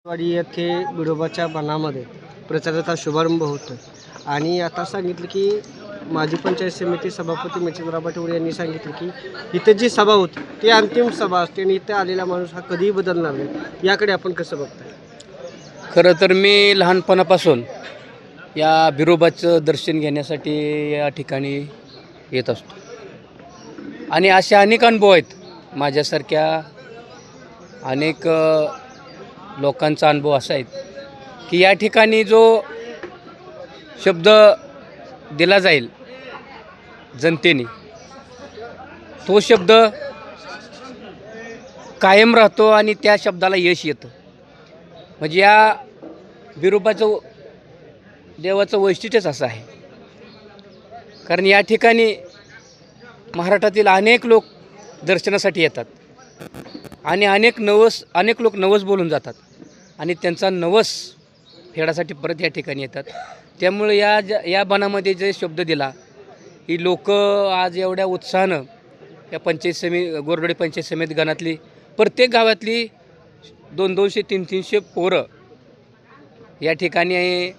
वाडी येथे बिडोबाच्या बनामध्ये प्रचाराचा शुभारंभ होतो आणि आता सांगितलं की माजी पंचायत समिती सभापती मच्छिंद्रराव पाटील यांनी सांगितलं की इथं जी सभा होती ती अंतिम सभा असते आणि इथं आलेला माणूस हा कधीही बदलणार नाही. याकडे आपण कसं बघताय? खरं तर मी लहानपणापासून या बिरोबाचं दर्शन घेण्यासाठी या ठिकाणी येत असतो आणि असे अनेक अनुभव आहेत. माझ्यासारख्या अनेक लोकांचा अनुभव असा आहे की या ठिकाणी जो शब्द दिला जाईल जनतेने तो शब्द कायम राहतो आणि त्या शब्दाला यश येतं. म्हणजे या बिरोबाचं देवाचं वैशिष्ट्यच असं आहे. कारण या ठिकाणी महाराष्ट्रातील अनेक लोक दर्शनासाठी येतात आणि अनेक लोक नवस बोलून जातात आणि त्यांचा नवस फेडासाठी परत या ठिकाणी येतात. त्यामुळे या बनामध्ये जे शब्द दिला ही लोक आज एवढ्या उत्साहानं या गोरडोडी पंचायत समिती गणातली प्रत्येक गावातली 200-200, 300-300 पोरं या ठिकाणी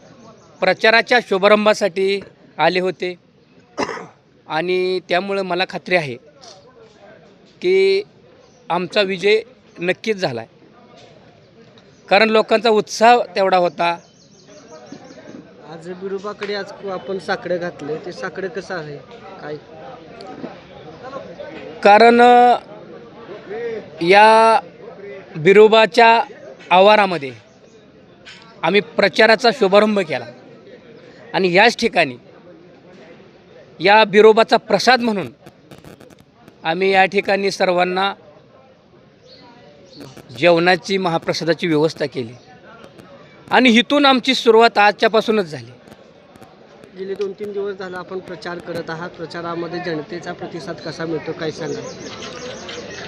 प्रचाराच्या शुभारंभासाठी आले होते आणि त्यामुळं मला खात्री आहे की आमचा विजय नक्कीच झाला आहे. कारण लोकांचा उत्साह तेवढा होता. आज बिडोबाकडे आज आपण साकडं घातलं, ते साकडं कसं आहे काय? कारण या बिरोबाच्या आवारामध्ये आम्ही प्रचाराचा शुभारंभ केला आणि याच ठिकाणी या बिरोबाचा प्रसाद म्हणून आम्ही या ठिकाणी सर्वांना जेवणाची महाप्रसादाची व्यवस्था केली आणि इथून आमची सुरुवात आजच्यापासूनच झाली. गेले 2-3 दिवस झाला आपण प्रचार करत आहात. प्रचारामध्ये जनतेचा प्रतिसाद कसा मिळतो काय सांगा?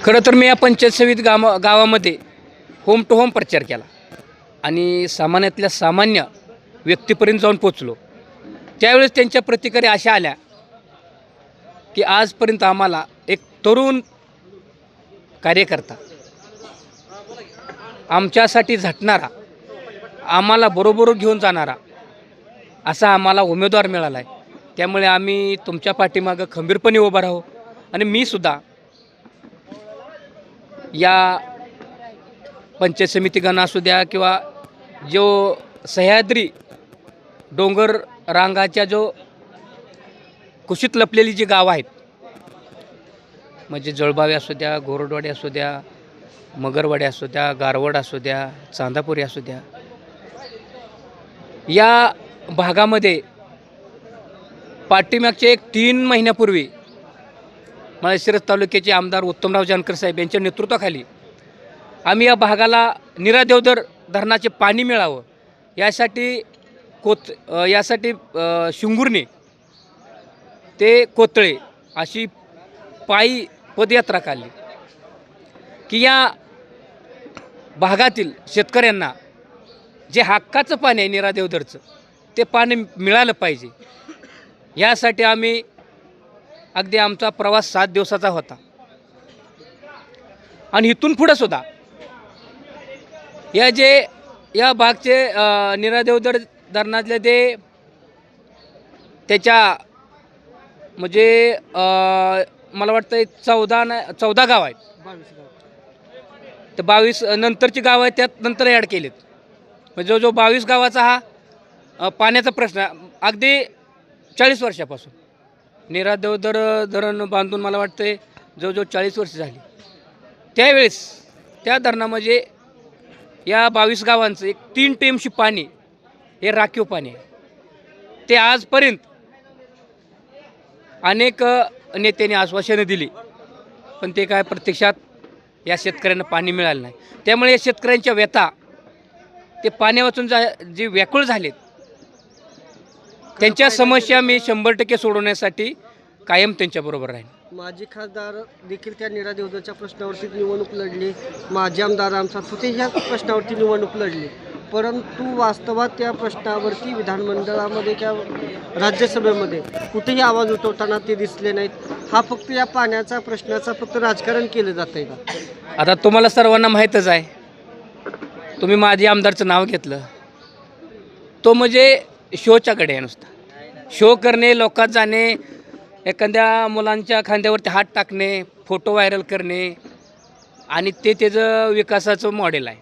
खरं तर मी या पंचायत समिती गावामध्ये होम टू होम प्रचार केला आणि सामान्यातल्या सामान्य व्यक्तीपर्यंत जाऊन पोचलो. त्यावेळेस त्यांच्या प्रतिक्रिया अशा आल्या की आजपर्यंत आम्हाला एक तरुण कार्यकर्ता आमच्यासाठी झटणारा, आम्हाला बरोबर घेऊन जाणारा असा आम्हाला उमेदवार मिळाला आहे. त्यामुळे आम्ही तुमच्या पाठीमागं खंबीरपणे उभा राहू आणि मी सुद्धा या पंचायत समिती गण असू द्या किंवा जो सह्याद्री डोंगर रांगाच्या जो कुशीत लपलेली जी गावं आहेत म्हणजे जळबावी असू द्या, गोरडवाडी असू द्या, मगरवाडी असू द्या, गारवड असू द्या, चांदापुरी असू द्या, या भागामध्ये पाठीमागच्या 3 महिन्यापूर्वी माळशिरस तालुक्याचे आमदार उत्तमराव जानकर साहेब यांच्या नेतृत्वाखाली आम्ही या भागाला निरादेवधर धरणाचे पाणी मिळावं यासाठी शिंगुर्णी ते कोतळे अशी पायी पदयात्रा काढली की या भागातील शेतकऱ्यांना जे हक्काचं पाणी आहे निरादेवधरचं ते पाणी मिळालं पाहिजे. यासाठी आम्ही अगदी आमचा प्रवास 7 दिवसाचा होता आणि इथून पुढं सुद्धा या भागचे निरादेवधर धरणातले ते त्याच्या म्हणजे मला वाटतं 14 गाव आहेत. 22 गाव. तर 22 नंतरची गाव आहेत त्यात नंतर ॲड केलेत. म्हणजे जो 22 गावाचा हा पाण्याचा प्रश्न अगदी 40 वर्षापासून निरादेवधर धरण बांधून मला वाटतं जवळजवळ 40 वर्ष झाली. त्यावेळेस त्या धरणामध्ये या 22 गावांचं एक 3 टीएमसी पाणी हे राखीव पाणी आहे. ते आजपर्यंत अनेक नेत्यांनी आश्वासनं दिली पण ते काय प्रत्यक्षात या शेतकऱ्यांना पाणी मिळालं नाही. त्यामुळे या शेतकऱ्यांच्या व्यथा ते पाण्या वाचून जे व्याकुळ झालेत त्यांच्या समस्या मी 100% सोडवण्यासाठी कायम त्यांच्याबरोबर राहीन. माजी खासदार देखील त्या निरादेवधरच्या प्रश्नावरती निवडणूक लढली. माजी आमदार आमचा तुते ह्या प्रश्नावरती निवडणूक लढली, परंतु वास्तवात त्या प्रश्नावरती विधानमंडळामध्ये किंवा राज्यसभेमध्ये कुठेही आवाज उठवताना ते दिसले नाहीत. हा फक्त या पाण्याचा प्रश्नाचा फक्त राजकारण केलं जात आहे का? आता तुम्हाला सर्वांना माहीतच आहे तुम्ही माझे आमदारचं नाव घेतलं, तो म्हणजे शोच्याकडे आहे नुसता. शो करणे, लोकात जाणे, एखाद्या मुलांच्या खांद्यावरती हात टाकणे, फोटो व्हायरल करणे आणि ते त्याचं विकासाचं मॉडेल आहे.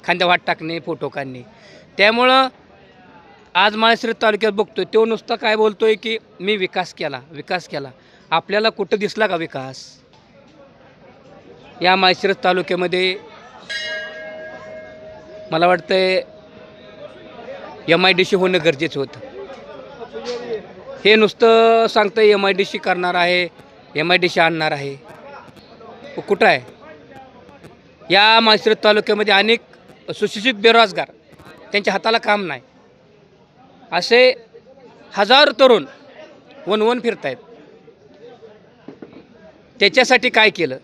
खांद्यावर हात टाकणे, फोटो काढणे. त्यामुळं आज माळशिरस तालुक्यात बघतोय तो नुसता काय बोलतोय की मी विकास केला. आपल्याला कुठं दिसला का विकास? या माळशिरस तालुक्यामध्ये मला वाटतंय MIDC होणं गरजेचं होतं. हे नुसतं सांगतं MIDC करणार आहे, MIDC आणणार आहे. कुठं आहे? या माळशिरस तालुक्यामध्ये अनेक सुशिक्षित बेरोजगार, त्यांच्या हाताला काम नाही, असे हजारो तरुण वन फिरत आहेत. त्याच्यासाठी काय केलं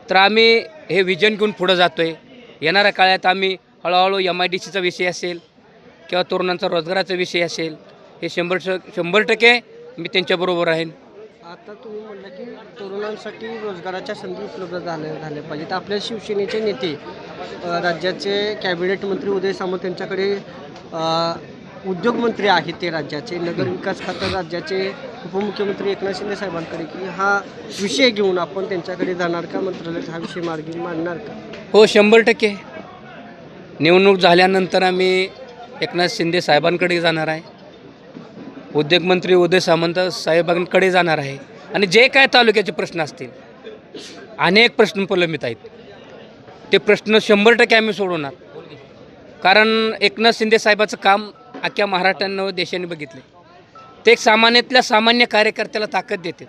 तर आम्ही हे विजन घेऊन पुढं जातो आहे. येणाऱ्या काळात आम्ही हळूहळू MIDCचा विषय असेल किंवा तरुणांचा रोजगाराचा विषय असेल, हे 100% मी त्यांच्याबरोबर राहीन. आता तुम्ही म्हणलं की तरुणांसाठी रोजगाराच्या संधी उपलब्ध झाल्या पाहिजेत. आपल्या शिवसेनेचे नेते राज्याचे कॅबिनेट मंत्री उदय सामंत यांच्याकडे उद्योगमंत्री आहेत ते राज्याचे, नगरविकास खातं राज्याचे उपमुख्यमंत्री एकनाथ शिंदे साहेबांकडे, की हा विषय घेऊन आपण त्यांच्याकडे जाणार का? मंत्रालयात हा विषय मार्गी मांडणार का? हो, 100% निवडणूक झाल्यानंतर आम्ही एकनाथ शिंदे साहेबांकडे जाणार आहे, उद्योगमंत्री उदय सामंत साहेबांकडे जाणार आहे आणि जे काय तालुक्याचे प्रश्न असतील, अनेक प्रश्न प्रलंबित आहेत, ते प्रश्न 100% आम्ही सोडवणार. कारण एकनाथ शिंदे साहेबाचं काम अख्ख्या महाराष्ट्रानं देशाने बघितले. ते एक सामान्यातल्या सामान्य कार्यकर्त्याला ताकद देते.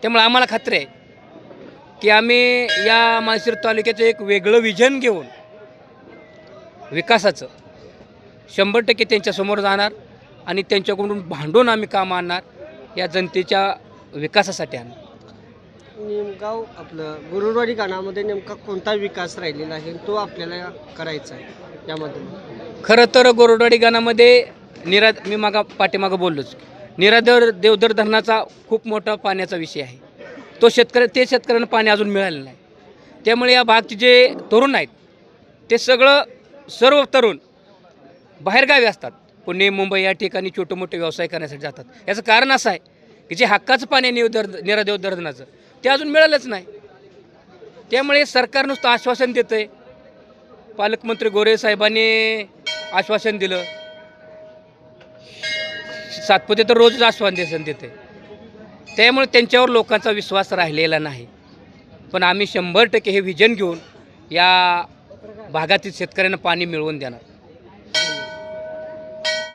त्यामुळे आम्हाला खात्री आहे की आम्ही या माळशिरस तालुक्याचं एक वेगळं विजन घेऊन विकासाचं 100% त्यांच्यासमोर जाणार आणि त्यांच्याकडून भांडून आम्ही काम आणणार, या जनतेच्या विकासासाठी आणणार. निमगाव आपलं गुरुवाडी गाणामध्ये नेमका कोणता विकास राहिलेला आहे तो आपल्याला करायचा आहे यामध्ये? खरं तर गोरडवाडी गाणामध्ये मी पाठीमागं बोललोच, देवदर धरणाचा खूप मोठा पाण्याचा विषय आहे. शेतकऱ्यांना पाणी अजून मिळालं नाही. त्यामुळे या भागचे जे तरुण आहेत ते सर्व तरुण बाहेरगावी असतात. पुणे, मुंबई या ठिकाणी छोटे मोठे व्यवसाय करण्यासाठी जातात. याचं कारण असं आहे की जे हक्काचं पाणी देवदर धरणाचं ते अजून मिळालंच नाही. त्यामुळे सरकार नुसतं आश्वासन देतं आहे. पालकमंत्री गोरे साहेबांनी आश्वासन दिलं, सातपुते तर रोजच आश्वासन देते. त्यामुळे त्यांच्यावर लोकांचा विश्वास राहिलेला नाही. पण आम्ही 100% हे विजन घेऊन या भागातील शेतकऱ्यांना पाणी मिळवून देणार.